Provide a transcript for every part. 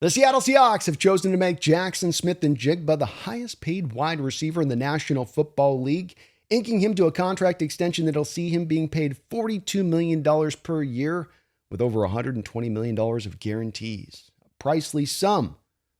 The Seattle Seahawks have chosen to make Jaxon Smith-Njigba the highest paid wide receiver in the National Football League, inking him to a contract extension that'll see him being paid $42 million per year with over $120 million of guarantees. A pricely sum,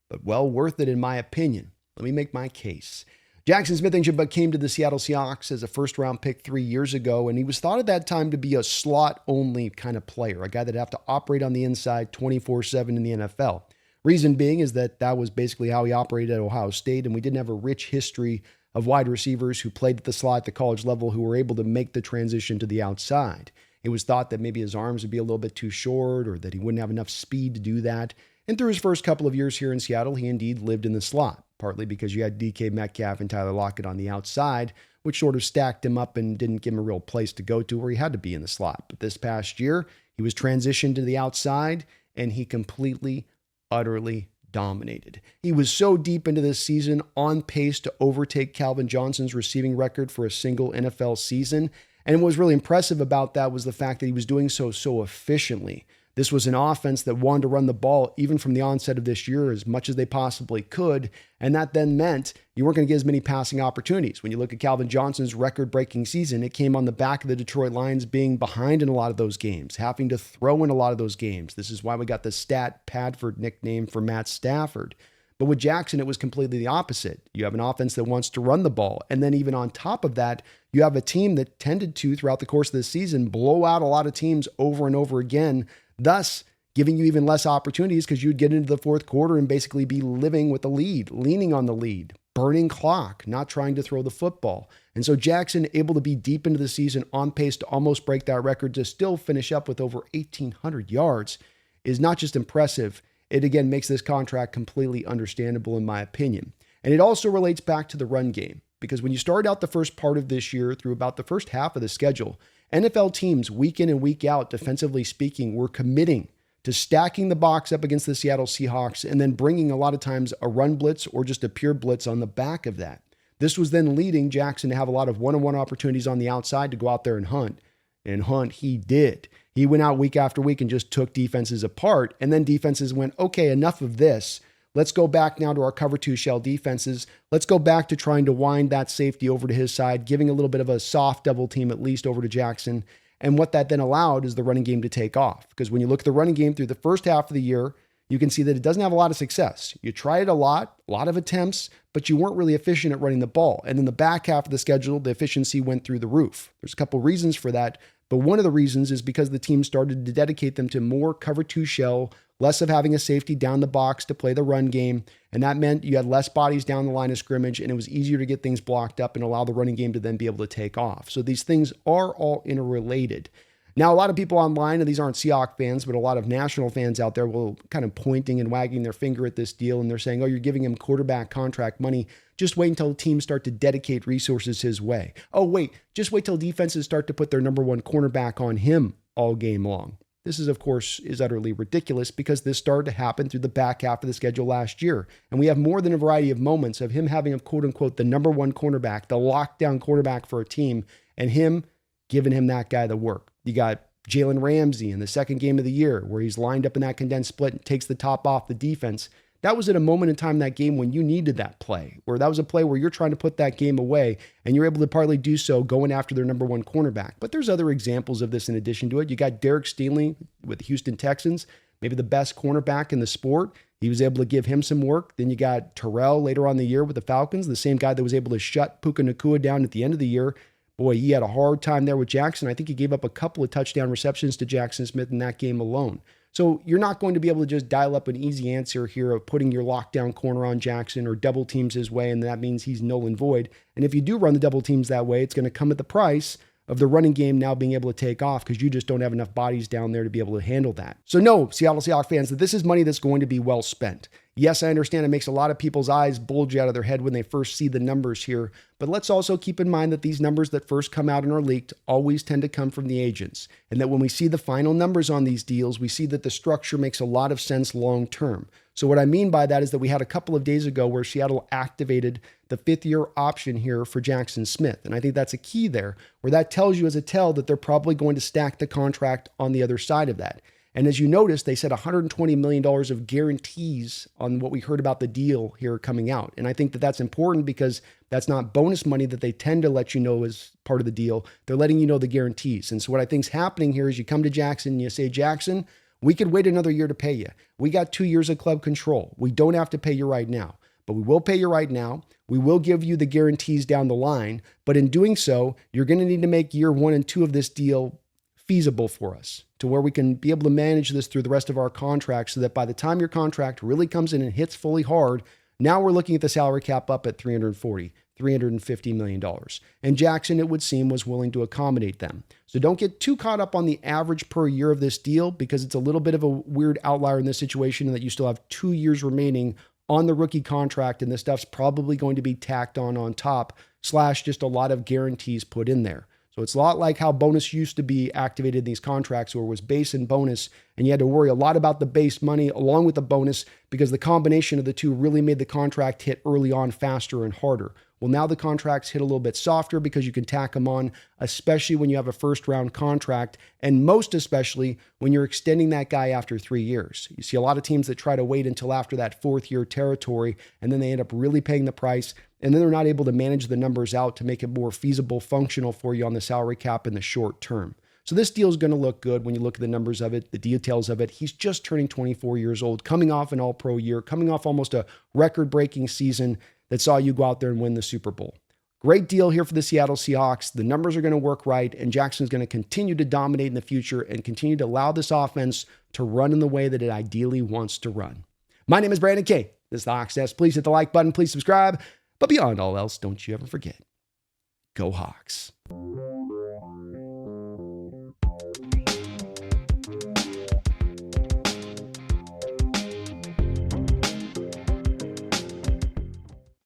but well worth it in my opinion. Let me make my case. Jaxon Smith-Njigba came to the Seattle Seahawks as a first-round pick 3 years ago, and he was thought at that time to be a slot-only kind of player, a guy that'd have to operate on the inside 24/7 in the NFL. Reason being is that was basically how he operated at Ohio State, and we didn't have a rich history of wide receivers who played at the slot at the college level who were able to make the transition to the outside. It was thought that maybe his arms would be a little bit too short or that he wouldn't have enough speed to do that. And through his first couple of years here in Seattle, he indeed lived in the slot, partly because you had DK Metcalf and Tyler Lockett on the outside, which sort of stacked him up and didn't give him a real place to go to where he had to be in the slot. But this past year, he was transitioned to the outside, and he completely utterly dominated. He was so deep into this season, on pace to overtake Calvin Johnson's receiving record for a single NFL season. And what was really impressive about that was the fact that he was doing so efficiently. This was an offense that wanted to run the ball even from the onset of this year as much as they possibly could. And that then meant you weren't going to get as many passing opportunities. When you look at Calvin Johnson's record-breaking season, it came on the back of the Detroit Lions being behind in a lot of those games, having to throw in a lot of those games. This is why we got the Stat Padford nickname for Matt Stafford. But with Jaxon, it was completely the opposite. You have an offense that wants to run the ball. And then even on top of that, you have a team that tended to, throughout the course of the season, blow out a lot of teams over and over again, thus giving you even less opportunities because you'd get into the fourth quarter and basically be living with the lead, leaning on the lead, burning clock, not trying to throw the football. And so Jaxon, able to be deep into the season, on pace to almost break that record, to still finish up with over 1,800 yards, is not just impressive. It again makes this contract completely understandable in my opinion. And it also relates back to the run game, because when you start out the first part of this year through about the first half of the schedule, NFL teams week in and week out, defensively speaking, were committing to stacking the box up against the Seattle Seahawks and then bringing a lot of times a run blitz or just a pure blitz on the back of that. This was then leading Jaxon to have a lot of one-on-one opportunities on the outside to go out there and hunt. And hunt he did. He went out week after week and just took defenses apart. And then defenses went, okay, enough of this. Let's go back now to our cover two shell defenses. Let's go back to trying to wind that safety over to his side, giving a little bit of a soft double team at least over to Jaxon. And what that then allowed is the running game to take off. Because when you look at the running game through the first half of the year, you can see that it doesn't have a lot of success. You tried it a lot of attempts, but you weren't really efficient at running the ball. And in the back half of the schedule, the efficiency went through the roof. There's a couple reasons for that, but one of the reasons is because the team started to dedicate them to more cover two shell, less of having a safety down the box to play the run game. And that meant you had less bodies down the line of scrimmage, and it was easier to get things blocked up and allow the running game to then be able to take off. So these things are all interrelated. Now, a lot of people online, and these aren't Seahawks fans, but a lot of national fans out there will kind of pointing and wagging their finger at this deal. And they're saying, oh, you're giving him quarterback contract money. Just wait until teams start to dedicate resources his way. Oh, wait, just wait till defenses start to put their number one cornerback on him all game long. This is, of course, is utterly ridiculous because this started to happen through the back half of the schedule last year. And we have more than a variety of moments of him having a quote unquote, the number one cornerback, the lockdown quarterback for a team, and him giving him that guy the work. You got Jalen Ramsey in the second game of the year where he's lined up in that condensed split and takes the top off the defense. That was at a moment in time in that game when you needed that play, where that was a play where you're trying to put that game away and you're able to partly do so going after their number one cornerback. But there's other examples of this in addition to it. You got Derek Stingley with the Houston Texans, maybe the best cornerback in the sport. He was able to give him some work. Then you got Terrell later on in the year with the Falcons, the same guy that was able to shut Puka Nacua down at the end of the year. Boy, he had a hard time there with Jaxon. I think he gave up a couple of touchdown receptions to Jaxon Smith in that game alone. So you're not going to be able to just dial up an easy answer here of putting your lockdown corner on Jaxon or double teams his way, and that means he's null and void. And if you do run the double teams that way, it's going to come at the price of the running game now being able to take off because you just don't have enough bodies down there to be able to handle that. So no, Seattle Seahawks fans, that this is money that's going to be well spent. Yes, I understand it makes a lot of people's eyes bulge out of their head when they first see the numbers here, but let's also keep in mind that these numbers that first come out and are leaked always tend to come from the agents, and that when we see the final numbers on these deals, we see that the structure makes a lot of sense long term. So what I mean by that is that we had a couple of days ago where Seattle activated the fifth-year option here for Jaxon Smith, and I think that's a key there, where that tells you as a tell that they're probably going to stack the contract on the other side of that. And as you notice, they said $120 million of guarantees on what we heard about the deal here coming out. And I think that that's important because that's not bonus money that they tend to let you know as part of the deal. They're letting you know the guarantees. And so what I think is happening here is you come to Jaxon and you say, Jaxon, we could wait another year to pay you. We got 2 years of club control. We don't have to pay you right now, but we will pay you right now. We will give you the guarantees down the line. But in doing so, you're going to need to make year 1 and 2 of this deal feasible for us to where we can be able to manage this through the rest of our contract so that by the time your contract really comes in and hits fully hard, now we're looking at the salary cap up at $350 million. And Jaxon, it would seem, was willing to accommodate them. So don't get too caught up on the average per year of this deal because it's a little bit of a weird outlier in this situation in that you still have 2 years remaining on the rookie contract, and this stuff's probably going to be tacked on top, / just a lot of guarantees put in there. So it's a lot like how bonus used to be activated in these contracts where it was base and bonus, and you had to worry a lot about the base money along with the bonus because the combination of the two really made the contract hit early on faster and harder. Well, now the contracts hit a little bit softer because you can tack them on, especially when you have a first-round contract, and most especially when you're extending that guy after 3 years. You see a lot of teams that try to wait until after that 4th-year territory, and then they end up really paying the price, and then they're not able to manage the numbers out to make it more feasible, functional for you on the salary cap in the short term. So this deal is going to look good when you look at the numbers of it, the details of it. He's just turning 24 years old, coming off an all-pro year, coming off almost a record-breaking season that saw you go out there and win the Super Bowl. Great deal here for the Seattle Seahawks. The numbers are going to work right, and Jackson's going to continue to dominate in the future and continue to allow this offense to run in the way that it ideally wants to run. My name is Brandon Kay. This is the Hawks Desk. Please hit the like button. Please subscribe. But beyond all else, don't you ever forget, go Hawks.